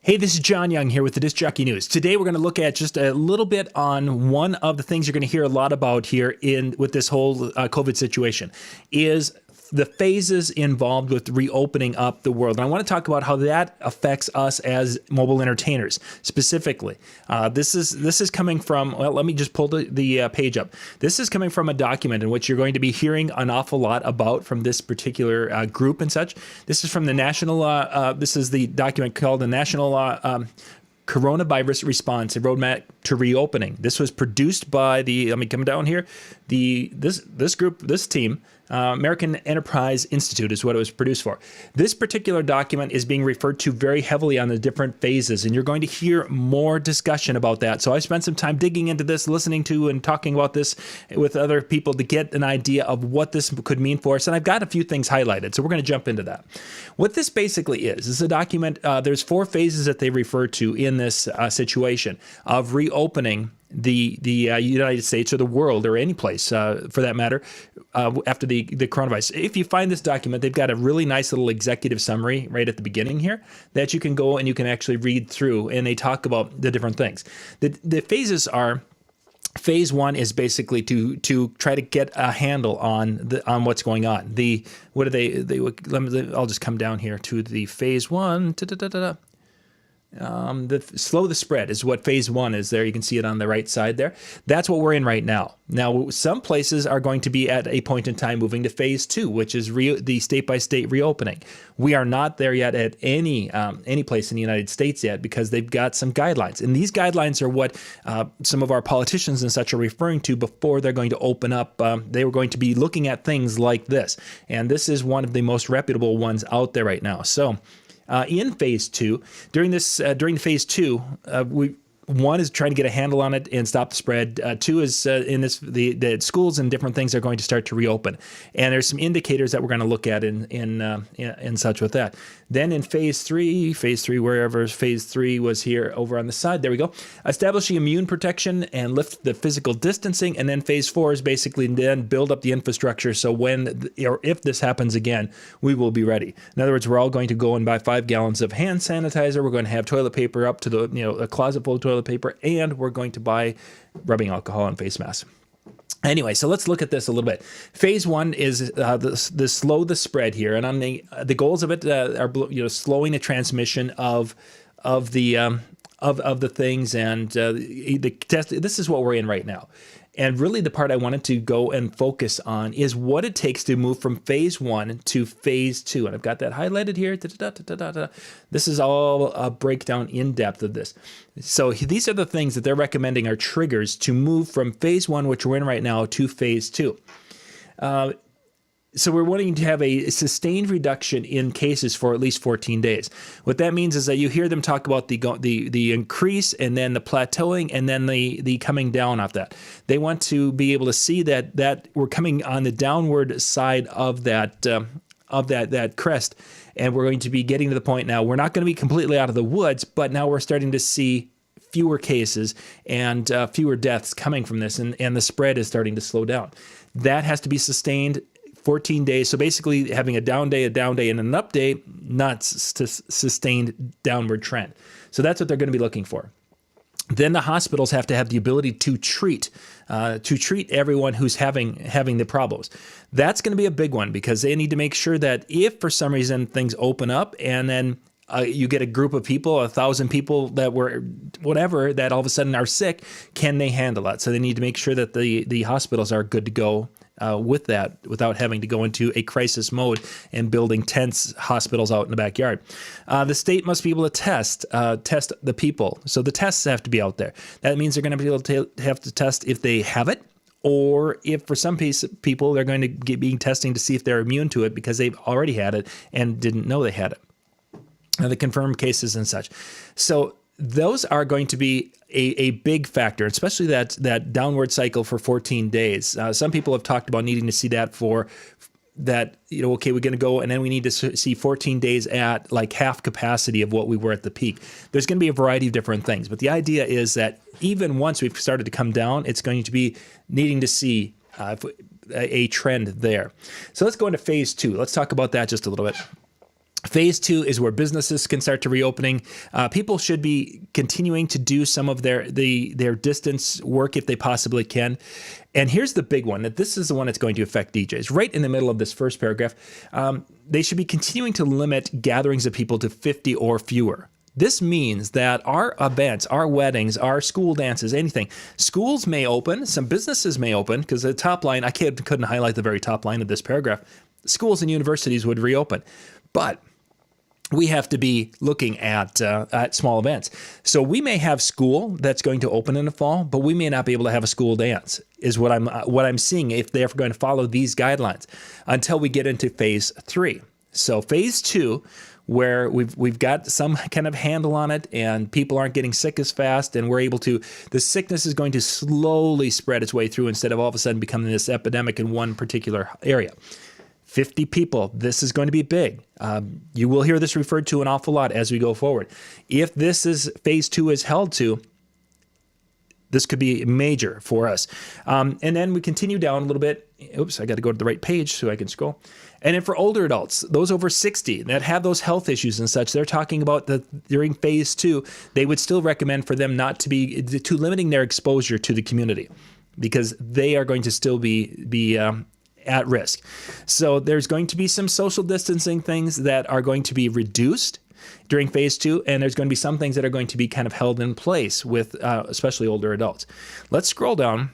Hey, this is John Young here with the Disc Jockey News. Today we're going to look at just a little bit on one of the things you're going to hear a lot about here with this whole COVID situation is the phases involved with reopening up the world. And I want to talk about how that affects us as mobile entertainers specifically. This is coming from, well, let me just pull the page up. This is coming from a document in which you're going to be hearing an awful lot about from this particular group and such. This is from the National, this is the document called the National Coronavirus Response, a Roadmap to Reopening. This was produced by let me come down here, this group, this team, American Enterprise Institute is what it was produced for. This particular document is being referred to very heavily on the different phases, and you're going to hear more discussion about that. So I spent some time digging into this, listening to and talking about this with other people to get an idea of what this could mean for us, and I've got a few things highlighted, so we're going to jump into that. What this basically is a document, there's 4 phases that they refer to in this situation of reopening the United States or the world or any place for that matter after the coronavirus. If you find this document, they've got a really nice little executive summary right at the beginning here that you can go and you can actually read through, and they talk about the different things. The phases are, phase 1 is basically to try to get a handle on what's going on. I'll just come down here to the phase 1. Slow the spread is what phase 1 is there. You can see it on the right side there. That's what we're in right now. Now, some places are going to be at a point in time moving to phase 2, which is the state-by-state reopening. We are not there yet at any place in the United States yet because they've got some guidelines. And these guidelines are what some of our politicians and such are referring to before they're going to open up. They were going to be looking at things like this. And this is one of the most reputable ones out there right now. So, in phase 2, during phase 2, 1 is trying to get a handle on it and stop the spread. 2 is the schools and different things are going to start to reopen, and there's some indicators that we're going to look at in such with that. Then in phase 3, wherever phase 3 was here over on the side, there we go. Establishing immune protection and lift the physical distancing, and then phase 4 is basically then build up the infrastructure so when or if this happens again, we will be ready. In other words, we're all going to go and buy 5 gallons of hand sanitizer. We're going to have toilet paper up to a closet full of toilet paper, and we're going to buy rubbing alcohol and face masks. Anyway, so let's look at this a little bit. Phase 1 is the slow the spread here, and on the goals of it are slowing the transmission of the things and the test. This is what we're in right now. And really the part I wanted to go and focus on is what it takes to move from phase 1 to phase 2. And I've got that highlighted here. This is all a breakdown in depth of this. So these are the things that they're recommending are triggers to move from phase 1, which we're in right now, to phase 2. So we're wanting to have a sustained reduction in cases for at least 14 days. What that means is that you hear them talk about the increase and then the plateauing and then the coming down off that. They want to be able to see that we're coming on the downward side of that crest, and we're going to be getting to the point now. We're not going to be completely out of the woods, but now we're starting to see fewer cases and fewer deaths coming from this, and the spread is starting to slow down. That has to be sustained 14 days. So basically having a down day, and an up day, not sustained downward trend. So that's what they're going to be looking for. Then the hospitals have to have the ability to treat everyone who's having the problems. That's going to be a big one because they need to make sure that if for some reason things open up and then you get a group of people, 1,000 people that were whatever, that all of a sudden are sick, can they handle that? So they need to make sure that the hospitals are good to go with that without having to go into a crisis mode and building tents, hospitals out in the backyard. The state must be able to test the people. So the tests have to be out there. That means they're going to be able to have to test if they have it, or if for some people they're going to be testing to see if they're immune to it because they've already had it and didn't know they had it. The confirmed cases and such. So those are going to be a big factor, especially that downward cycle for 14 days. Some people have talked about needing to see that for that, okay, we're going to go and then we need to see 14 days at like half capacity of what we were at the peak. There's going to be a variety of different things, but the idea is that even once we've started to come down, it's going to be needing to see a trend there. So let's go into phase 2. Let's talk about that just a little bit. Phase 2 is where businesses can start to reopening. People should be continuing to do some of their distance work if they possibly can. And here's the big one, that this is the one that's going to affect DJs. Right in the middle of this first paragraph, they should be continuing to limit gatherings of people to 50 or fewer. This means that our events, our weddings, our school dances, anything, schools may open, some businesses may open, because the top line, I couldn't highlight the very top line of this paragraph. Schools and universities would reopen. But we have to be looking at small events. So we may have school that's going to open in the fall, but we may not be able to have a school dance, is what I'm seeing if they're going to follow these guidelines until we get into phase 3. So phase 2, where we've got some kind of handle on it and people aren't getting sick as fast, and we're able to, the sickness is going to slowly spread its way through instead of all of a sudden becoming this epidemic in one particular area. 50 people, this is going to be big. You will hear this referred to an awful lot as we go forward. If this is phase 2 is held to, this could be major for us. And then we continue down a little bit. Oops, I got to go to the right page so I can scroll. And then for older adults, those over 60 that have those health issues and such, they're talking about that during phase 2, they would still recommend for them not to be too limiting their exposure to the community, because they are going to still be at risk. So there's going to be some social distancing things that are going to be reduced during phase 2, and there's going to be some things that are going to be kind of held in place with especially older adults. Let's scroll down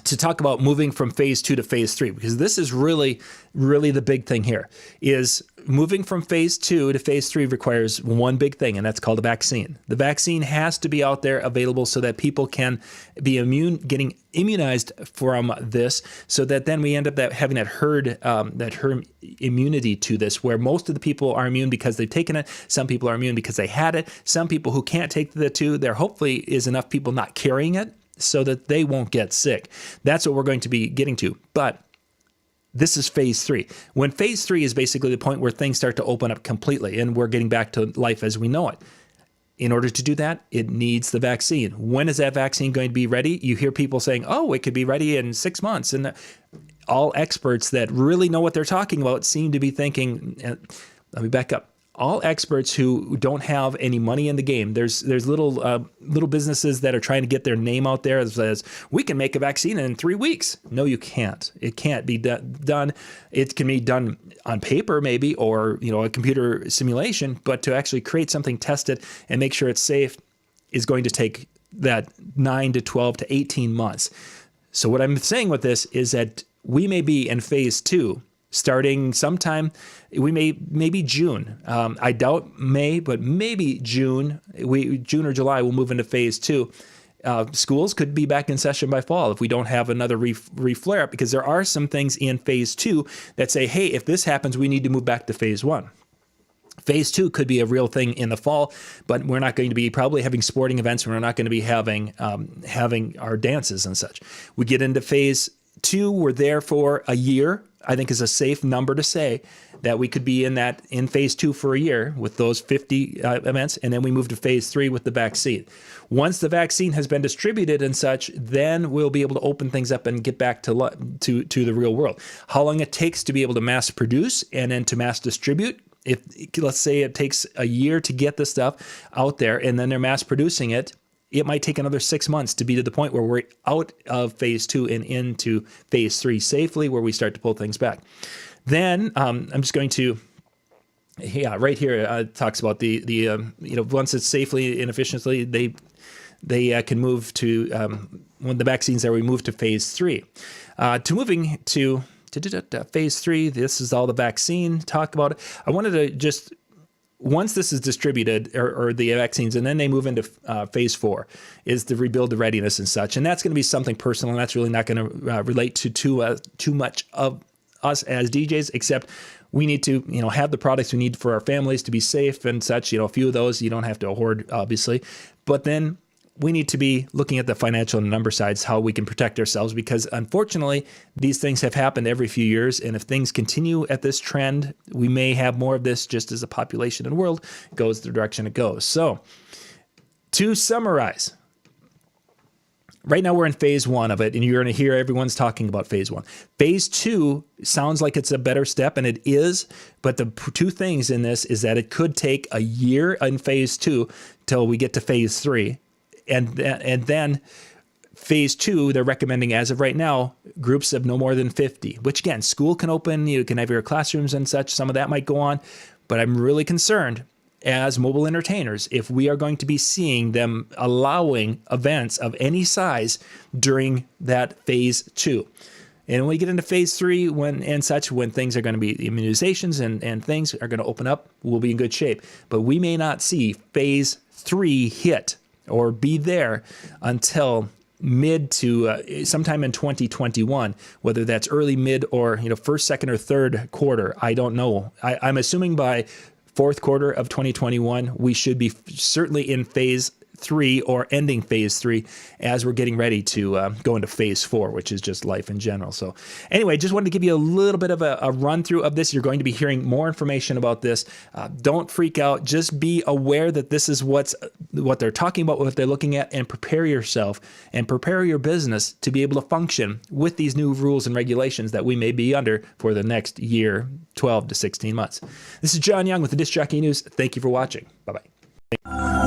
to talk about moving from phase 2 to phase 3, because this is really the big thing here. Is moving from phase 2 to phase 3 requires one big thing, and that's called a vaccine. The vaccine has to be out there available so that people can be getting immunized from this, so that then we end up having that herd immunity to this, where most of the people are immune because they've taken it. Some people are immune because they had it. Some people who can't take the 2, there hopefully is enough people not carrying it so that they won't get sick. That's what we're going to be getting to. But this is phase 3. When phase 3 is basically the point where things start to open up completely and we're getting back to life as we know it. In order to do that, it needs the vaccine. When is that vaccine going to be ready? You hear people saying, oh, it could be ready in 6 months. And all experts that really know what they're talking about seem to be thinking, let me back up. All experts who don't have any money in the game, there's little businesses that are trying to get their name out there as we can make a vaccine in 3 weeks. No, you can't. It can't be done. It can be done on paper maybe, or a computer simulation, but to actually create something, test it, and make sure it's safe is going to take that 9 to 12 to 18 months. So what I'm saying with this is that we may be in phase 2 starting sometime. We maybe June. I doubt May, but maybe June. June or July, we'll move into phase 2. Schools could be back in session by fall if we don't have another re-flare up, because there are some things in phase 2 that say, hey, if this happens, we need to move back to phase 1. Phase 2 could be a real thing in the fall, but we're not going to be probably having sporting events. We're not going to be having our dances and such. We get into phase 2. We're there for a year. I think is a safe number to say that we could be in phase 2 for a year with those 50 events, and then we move to phase 3 with the vaccine. Once the vaccine has been distributed and such, then we'll be able to open things up and get back to the real world. How long it takes to be able to mass produce and then to mass distribute, if let's say it takes a year to get the stuff out there and then they're mass producing it, it might take another 6 months to be to the point where we're out of phase 2 and into phase 3 safely, where we start to pull things back. Then I'm just going to, right here it talks about the once it's safely and efficiently, they can move to when the vaccines are, we move to phase 3. To moving to phase 3, this is all the vaccine talk about it. I wanted to just, once this is distributed, or the vaccines, and then they move into phase 4, is to rebuild the readiness and such. And that's going to be something personal, and that's really not going to relate to too much of us as DJs, except we need to have the products we need for our families to be safe and such. A few of those you don't have to hoard, obviously. But then we need to be looking at the financial and number sides, how we can protect ourselves, because unfortunately, these things have happened every few years. And if things continue at this trend, we may have more of this just as the population in the world goes the direction it goes. So to summarize, right now we're in phase 1 of it, and you're going to hear everyone's talking about phase 1. Phase 2 sounds like it's a better step, and it is, but the two things in this is that it could take a year in phase 2 till we get to phase 3. And then phase 2, they're recommending as of right now, groups of no more than 50, which again, school can open, you can have your classrooms and such, some of that might go on, but I'm really concerned as mobile entertainers if we are going to be seeing them allowing events of any size during that phase 2. And when we get into phase 3 when things are going to be immunizations and things are going to open up, we'll be in good shape. But we may not see phase 3 hit or be there until mid to sometime in 2021, whether that's early, mid, or first, second, or third quarter. I don't know. I'm assuming by fourth quarter of 2021, we should be certainly in phase 3 or ending phase 3 as we're getting ready to go into phase 4, which is just life in general. So anyway, just wanted to give you a little bit of a run through of this. You're going to be hearing more information about this. Don't freak out. Just be aware that this is what they're talking about, what they're looking at, and prepare yourself and prepare your business to be able to function with these new rules and regulations that we may be under for the next year, 12 to 16 months. This is John Young with the Disc Jockey News. Thank you for watching. Bye-bye.